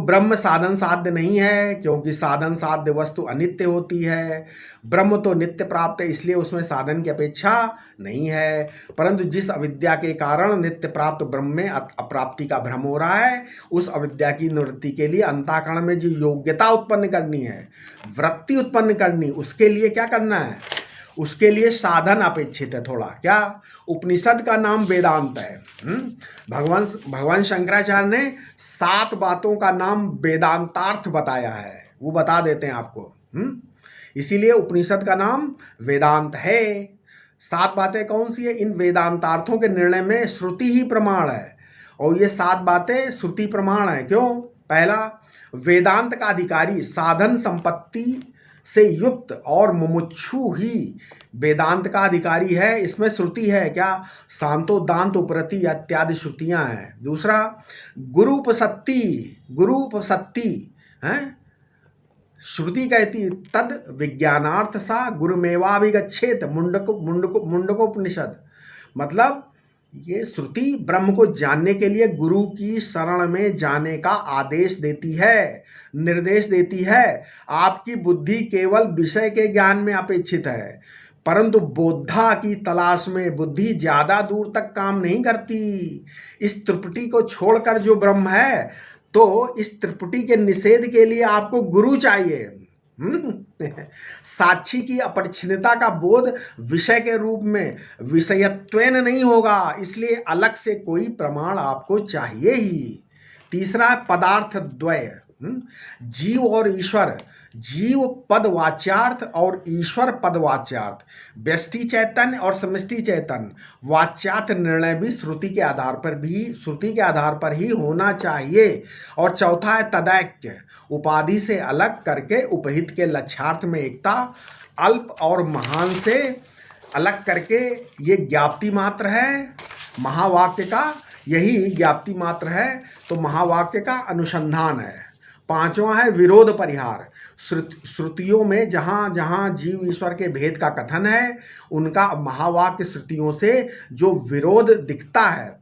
ब्रह्म साधन साध्य नहीं है, क्योंकि साधन साध्य वस्तु अनित्य होती है। ब्रह्म तो नित्य प्राप्त है, इसलिए उसमें साधन की अपेक्षा नहीं है। परंतु जिस अविद्या के कारण नित्य प्राप्त ब्रह्म में अप्राप्ति का भ्रम हो रहा है, उस अविद्या की निवृत्ति के लिए अंतःकरण में जो योग्यता उत्पन्न करनी है, वृत्ति उत्पन्न करनी, उसके लिए क्या करना है? उसके लिए साधन अपेक्षित है थोड़ा। क्या? उपनिषद का नाम वेदांत है। भगवान शंकराचार्य ने 7 बातों का नाम वेदांतार्थ बताया है, वो बता देते हैं आपको। इसीलिए उपनिषद का नाम वेदांत है। 7 बातें कौन सी है? इन वेदांतार्थों के निर्णय में श्रुति ही प्रमाण है, और ये 7 बातें श्रुति प्रमाण है। क्यों? पहला, वेदांत का अधिकारी साधन संपत्ति से युक्त और मुमुक्षु ही वेदांत का अधिकारी है। इसमें श्रुति है क्या? शांतो दांत उपरति इत्यादि श्रुतियां हैं। दूसरा, गुरुपसत्ति है। श्रुति कहती तद विज्ञानार्थ सा गुरुमेवाभिगच्छेत, मुंडकोपनिषद। मतलब ये श्रुति ब्रह्म को जानने के लिए गुरु की शरण में जाने का आदेश देती है, निर्देश देती है। आपकी बुद्धि केवल विषय के ज्ञान में अपेक्षित है, परंतु बोधा की तलाश में बुद्धि ज्यादा दूर तक काम नहीं करती। इस त्रिपुटी को छोड़कर जो ब्रह्म है, तो इस त्रिपुटी के निषेध के लिए आपको गुरु चाहिए। साक्षी की अपरिच्छिन्नता का बोध विषय के रूप में विषयत्वेन नहीं होगा, इसलिए अलग से कोई प्रमाण आपको चाहिए ही। तीसरा, पदार्थ द्वय, जीव और ईश्वर, जीव पद वाच्यार्थ और ईश्वर पद वाच्यार्थ, व्यष्टि चैतन्य और समष्टि चैतन्य वाच्यार्थ निर्णय भी श्रुति के आधार पर ही होना चाहिए। और चौथा है तदैक्य, उपाधि से अलग करके उपहित के लक्ष्यार्थ में एकता, अल्प और महान से अलग करके ये ज्ञाप्ति मात्र है महावाक्य का, यही ज्ञाप्ति मात्र है, तो महावाक्य का अनुसंधान है। पांचवा है विरोध परिहार, श्रुतियों में जहाँ जहाँ जीव ईश्वर के भेद का कथन है, उनका महावाक्य श्रुतियों से जो विरोध दिखता है,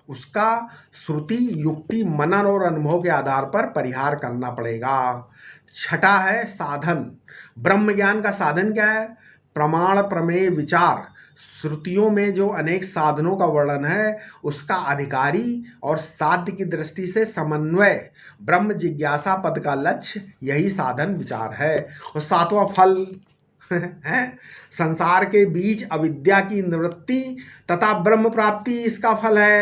उसका श्रुति युक्ति मनन और अनुभव के आधार पर परिहार करना पड़ेगा। छठा है साधन, ब्रह्म ज्ञान का साधन क्या है? प्रमाण प्रमेय विचार, श्रुतियों में जो अनेक साधनों का वर्णन है, उसका अधिकारी और साध्य की दृष्टि से समन्वय, ब्रह्म जिज्ञासा पद का लक्ष्य यही साधन विचार है। और सातवां फल है संसार के बीच अविद्या की निवृत्ति तथा ब्रह्म प्राप्ति, इसका फल है।